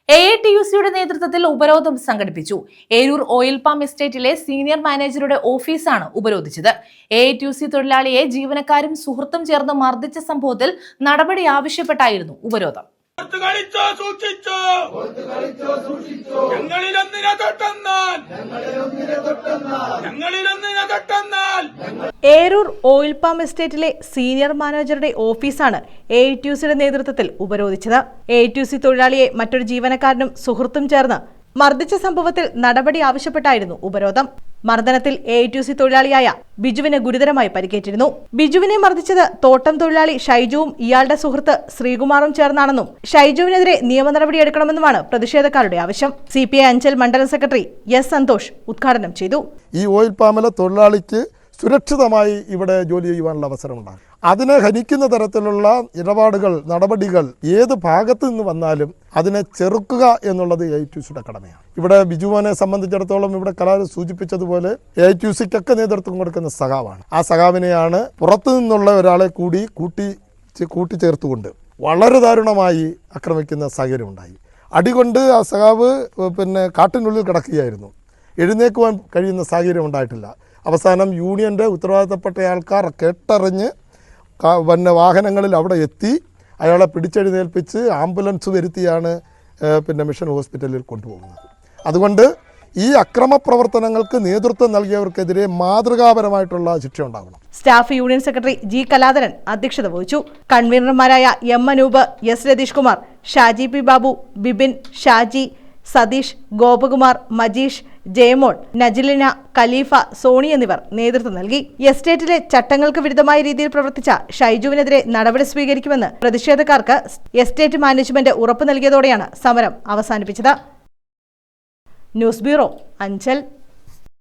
AITUCയുടെ നേതൃത്വത്തിൽ ഉപരോധം സംഘടിപ്പിച്ചു. ഏരൂർ ഓയിൽ പാം എസ്റ്റേറ്റിലെ സീനിയർ മാനേജറുടെ ഓഫീസാണ് ഉപരോധിച്ചത്. AITUC തൊഴിലാളിയെ ജീവനക്കാരും സുഹൃത്തും ചേർന്ന് മർദ്ദിച്ച സംഭവത്തിൽ നടപടി ആവശ്യപ്പെട്ടായിരുന്നു ഉപരോധം. ഏരൂർ ഓയിൽ പാം എസ്റ്റേറ്റിലെ സീനിയർ മാനേജറുടെ ഓഫീസാണ് AITUCയുടെ നേതൃത്വത്തിൽ ഉപരോധിച്ചത്. AITUC തൊഴിലാളിയെ മറ്റൊരു ജീവനക്കാരനും സുഹൃത്തും ചേർന്ന് മർദ്ദിച്ച സംഭവത്തിൽ നടപടി ആവശ്യപ്പെട്ടായിരുന്നു ഉപരോധം. മർദ്ദനത്തിൽ AITUC തൊഴിലാളിയായ ബിജുവിന് ഗുരുതരമായി പരിക്കേറ്റിരുന്നു. ബിജുവിനെ മർദ്ദിച്ചത് തോട്ടം തൊഴിലാളി ഷൈജുവും ഇയാളുടെ സുഹൃത്ത് ശ്രീകുമാറും ചേർന്നാണെന്നും ഷൈജുവിനെതിരെ നിയമ നടപടിയെടുക്കണമെന്നുമാണ് പ്രതിഷേധക്കാരുടെ ആവശ്യം. CPI അഞ്ചൽ മണ്ഡലം സെക്രട്ടറി S സന്തോഷ് ഉദ്ഘാടനം ചെയ്തു. ഈ ഓയിൽ പാമിലെ തൊഴിലാളിക്ക് സുരക്ഷിതമായി ഇവിടെ ജോലി ചെയ്യുവാനുള്ള അവസരമുണ്ടാകും. അതിനെ ഹനിക്കുന്ന തരത്തിലുള്ള ഇടപാടുകൾ, നടപടികൾ ഏത് ഭാഗത്തു നിന്ന് വന്നാലും അതിനെ ചെറുക്കുക എന്നുള്ളത് AITUCയുടെ കടമയാണ്. ഇവിടെ ബിജുവിനെ സംബന്ധിച്ചിടത്തോളം ഇവിടെ കലാൽ സൂചിപ്പിച്ചതുപോലെ AITUCക്കൊക്കെ നേതൃത്വം കൊടുക്കുന്ന സഖാവാണ്. ആ സഖാവിനെയാണ് പുറത്തു നിന്നുള്ള ഒരാളെ കൂടി കൂട്ടിച്ചേർത്തുകൊണ്ട് വളരെ ദാരുണമായി ആക്രമിക്കുന്ന സാഹചര്യമുണ്ടായി. അടികൊണ്ട് ആ സഖാവ് കാട്ടിനുള്ളിൽ കിടക്കുകയായിരുന്നു. എഴുന്നേക്കുവാൻ കഴിയുന്ന സാഹചര്യം ഉണ്ടായിട്ടില്ല. അവസാനം യൂണിയൻ്റെ ഉത്തരവാദിത്തപ്പെട്ട ആൾക്കാർ കേട്ടറിഞ്ഞ് വാഹനങ്ങളിൽ അവിടെ എത്തി അയാളെ പിടിച്ചെഴുന്നേൽപ്പിച്ച് ആംബുലൻസ് വരുത്തിയാണ് മിഷൻ ഹോസ്പിറ്റലിൽ കൊണ്ടുപോകുന്നത്. അതുകൊണ്ട് ഈ അക്രമ പ്രവർത്തനങ്ങൾക്ക് നേതൃത്വം നൽകിയവർക്കെതിരെ മാതൃകാപരമായിട്ടുള്ള ശിക്ഷ ഉണ്ടാകണം. Staff union secretary G Kaladharan അധ്യക്ഷത വഹിച്ചു. കൺവീനർമാരായ M Anoop, S Ratheesh Kumar, Shaji P Babu, Bibin, Shaji, Satheesh, Gopakumar, Majeesh, Jayamol, Najilina, Khalifa, Soni എന്നിവർ നേതൃത്വം നൽകി. എസ്റ്റേറ്റിലെ ചട്ടങ്ങൾക്ക് വിരുദ്ധമായ രീതിയിൽ പ്രവർത്തിച്ച ഷൈജുവിനെതിരെ നടപടി സ്വീകരിക്കുമെന്ന് പ്രതിഷേധക്കാർക്ക് എസ്റ്റേറ്റ് മാനേജ്മെന്റ് ഉറപ്പു നൽകിയതോടെയാണ് സമരം അവസാനിപ്പിച്ചത്. News bureau, Anchal.